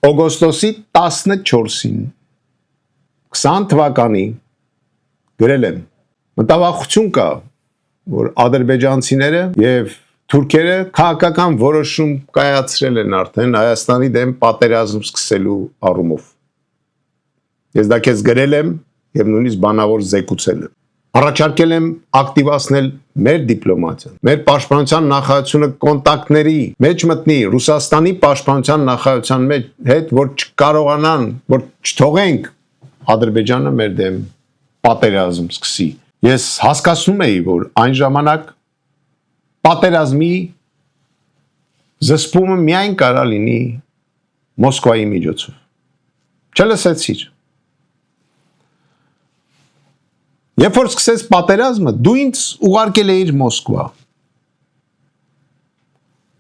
օգոստոսի 14-ին 20 թվականի գրել եմ մտավախություն կա, որ ադրբեջանցիները եւ թուրքերը քաղաքական որոշում կայացրել են արդեն Հայաստանի դեմ պատերազմ սկսելու առումով։ Ես դա քեզ գրել եմ եւ նույնիսկ բանավոր զեկուցել եմ։ Առաջարկել եմ ակտիվացնել մեր դիպլոմատիան, մեր պաշտպանության նախարարությունը կոնտակտների մեջ մտնի Ռուսաստանի պաշտպանության նախարարության հետ, որ չկարողանան, որ չթողենք Ադրբեջանը մեր դեմ պատերազմ սկսի։ Ես հասկացնում էի, որ այն ժամանակ պատերազմի զսպումը միայն կարա լինի Մոսկվայի միջոցով։ Չլսեցիր։ Երբ որ սկսեց պատերազմը, դու ինձ ուղարկել էիր Մոսկվա,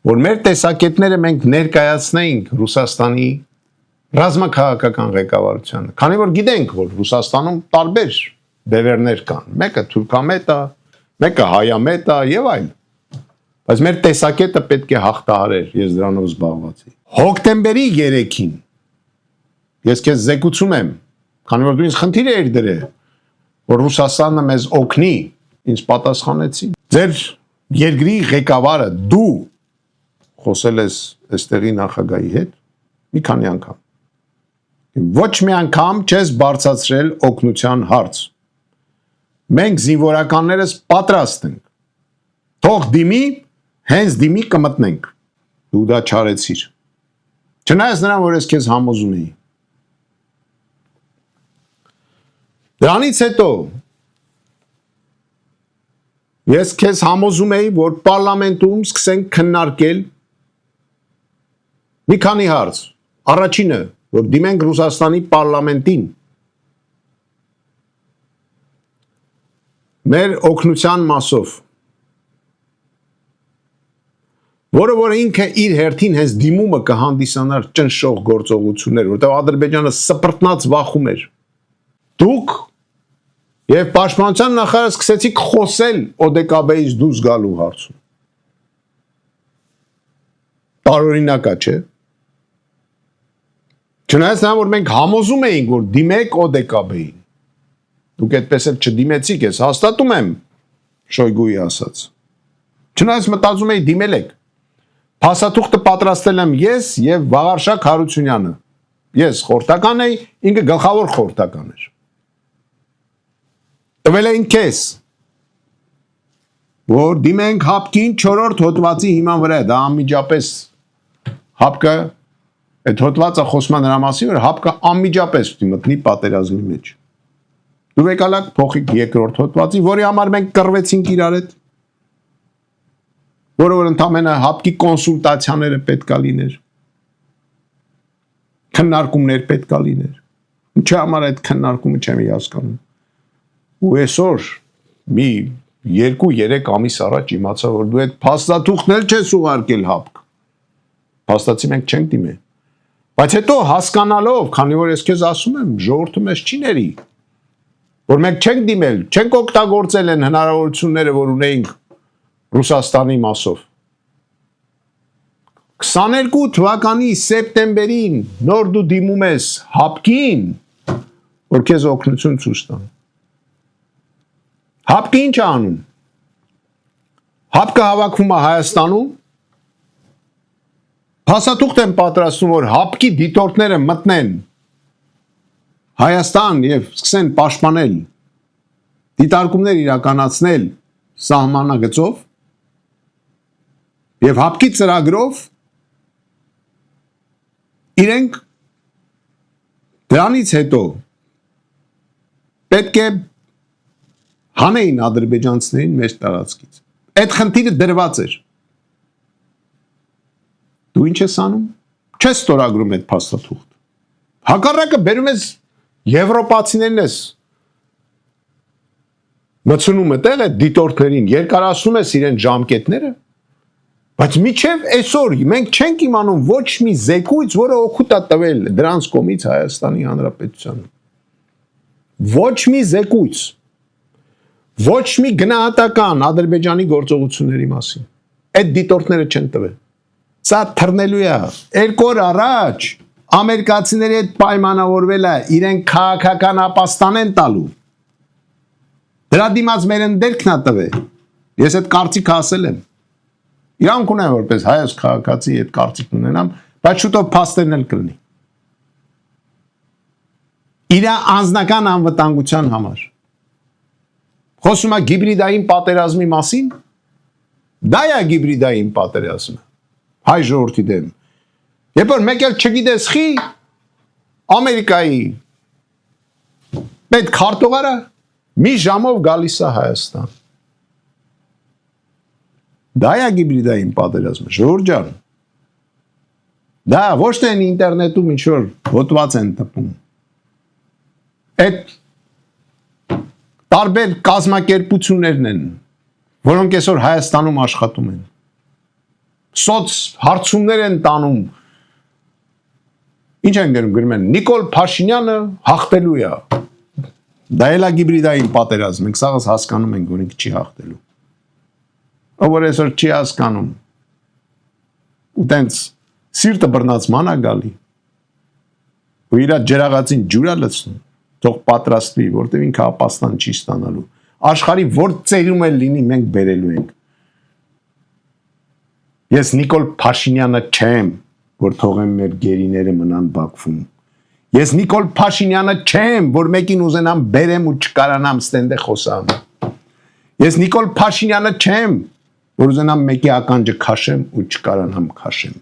որ մեր տեսակետները մենք ներկայացնեինք Ռուսաստանի ռազմաքաղաքական ղեկավարությանը, քանի որ գիտենք, որ Ռուսաստանում տարբեր բևեռներ կան, մեկը թուրքամետ է, մեկը հայամետ է եւ այլ, բայց մեր տեսակետը պետք է հաղթահարեր, ես դրանով զբաղված էի։ Հոկտեմբերի 3-ին ես քեզ զեկուցում եմ, քանի որ դու ինձ խնդիր էիր դրել, որ Ռուսաստանը մեզ օգնի, ինձ պատասխանեցի։ Ձեր երկրի ղեկավարը դու խոսել ես այստեղի նախագահի հետ մի քանի անգամ։ Ոչ մի անգամ չես բարձրացրել օգնության հարց։ Մենք զինվորականներս պատրաստ ենք։ Թող դիմի, հենց դիմի կմտնենք։ Դու դա չարեցիր։ Չնայած նրան, որ ես քեզ համոզում էի։ Դրանից հետո ես քեզ համոզում էի, որ պարլամենտում սկսենք քննարկել մի քանի հարց։ Առաջինը, որ դիմենք Ռուսաստանի պարլամենտին մեր օգնության մասով, որ ինքը իր հերթին հենց դիմումը կհանդիսանար ճնշող գործողություններ, որտեղ Ադրբեջանը սպրտնած վախում էր։ Դուք եւ պաշտպանության նախարարը սկսեցիք խոսել ՕԴԿԲ-ից դուրս գալու հարցում։ Տարօրինակ է, չէ՞։ Չնայած նա, որ մենք համոզում էինք, որ դիմեք ՕԴԿԲ-ին։ Դուք այդպես էլ չդիմեցիք, ես հաստատում եմ Շոյգուի ասած։ Չնայած մտածում էի դիմել եք։ Փաստաթուղթը պատրաստել եմ ես եւ Վաղարշակ Հարությունյանը։ Ես խորհրդական էի, ինքը գլխավոր խորհրդական էր։ Տվել էին քեզ, որ դիմենք հապկին 4-րդ հոդվածի հիման վրա, դա անմիջապես հապկը, այդ հոդվածը խոսում է նրա մասին, որ հապկը անմիջապես պիտի մտնի պատերազմի մեջ։ Դու եկալաք փոխիկ 2-րդ հոդվածի, որի համար մենք կռվեցինք իրար հետ, որը որ ընդամենը հապկի կոնսուլտացիաները պետքա լիներ, քննարկումներ պետքա լիներ։ Ինչի համար այդ քննարկումը չեմ հասկանում։ Ու այսօր մի 2-3 ամիս առաջ իմացա, որ դու այդ փաստաթուղթն էլ չես ուղարկել հապկ։ Փաստացի մենք չենք դիմել։ Բայց հետո հասկանալով, քանի որ ես քեզ ասում եմ, ժողովուրդը մեզ չի ների, որ մենք չենք դիմել, չենք օգտագործել են հնարավորությունները, որ ունեինք Ռուսաստանի մասով։ 22 թվականի սեպտեմբերին նոր դու դիմում ես հապկին, որ քեզ օգնություն ցույց տան։ Հապկը ինչ է անում։ Հապկը հավաքվում է Հայաստանում, փաստաթուղթ են պատրաստում, որ հապկի դիտորդները մտնեն Հայաստան եւ սկսեն պաշտպանել, դիտարկումներ իրականացնել սահմանագծով եւ հապկի ծրագրով իրենք դրանից հետո պետք է հանեին ադրբեջանցիներին մեր տարածքից։ Այդ խնդիրը դրված էր։ Դու ինչ ես անում։ Չես ստորագրում այդ փաստաթուղթ։ Հակառակը բերում ես եվրոպացիներն ես մցնում այդտեղ այդ դիտորդներին, երկարացնում ես իրեն ժամկետները, բայց միչև այսօր մենք չենք իմանում ոչ մի զեկույց, որը օգուտ է տվել դրանց կողմից Հայաստանի Հանրապետությանը։ Ոչ մի զեկույց, ոչ մի գնահատական Ադրբեջանի գործողությունների մասին։ Այդ դիտորդները չեն տվել։ Սա թռնելու է։ 2 օր առաջ ամերիկացիների հետ պայմանավորվել է իրեն քաղաքական ապաստան են տալու։ Դրա դիմաց մեր ընդերքն է տվել։ Ես այդ կարծիքը ասել եմ։ Իրանք ունեն որպես հայոց քաղաքացի այդ կարծիքն ունենամ, բայց շուտով փաստերն էլ կլինի։ Իր անձնական անվտանգության համար։ Խոսում է գիբրիդային պատերազմի մասին։ Դա է գիբրիդային պատերազմը։ Հայ ժողովրդի դեմ։ Երբ որ մեկ էլ չգիտես խի Ամերիկայի պետ քարտուղարը մի ժամով գալիս է Հայաստան։ Դա է գիբրիդային պատերազմը, ժողովուրդ ջան։ Դա ոչ թե ինտերնետում ինչ որ հոտված են տպում։ Այդ տարբեր կազմակերպություններն են, որոնք այսօր Հայաստանում աշխատում են։ Սոց հարցումներ են տանում։ Ինչ են գրում են Նիկոլ Փաշինյանը հաղթելու է։ Դա էլ է գիբրիդային պատերազմ, մենք սաղս հասկանում ենք, որ ինքը չի հաղթելու։ Ով որ այսօր չի հասկանում։ Ու տենց սիրտը բռնացման է գալի։ Ու իր ջրաղացին ջուր է լցնում։ Թող պատրաստվի, որտեղ ինքը ապաստան չի ստանալու։ Աշխարհի որ ծերում էլ լինի, մենք բերելու ենք։ Ես Նիկոլ Փաշինյանը չեմ, որ թողեմ մեր գերիները մնան Բաքվում։ Ես Նիկոլ Փաշինյանը չեմ, որ մեկին ուզենամ բերեմ ու չկարանամ ստենդե խոսամ։ Ես Նիկոլ Փաշինյանը չեմ, որ ուզենամ մեկի ականջը քաշեմ ու չկարանամ քաշեմ։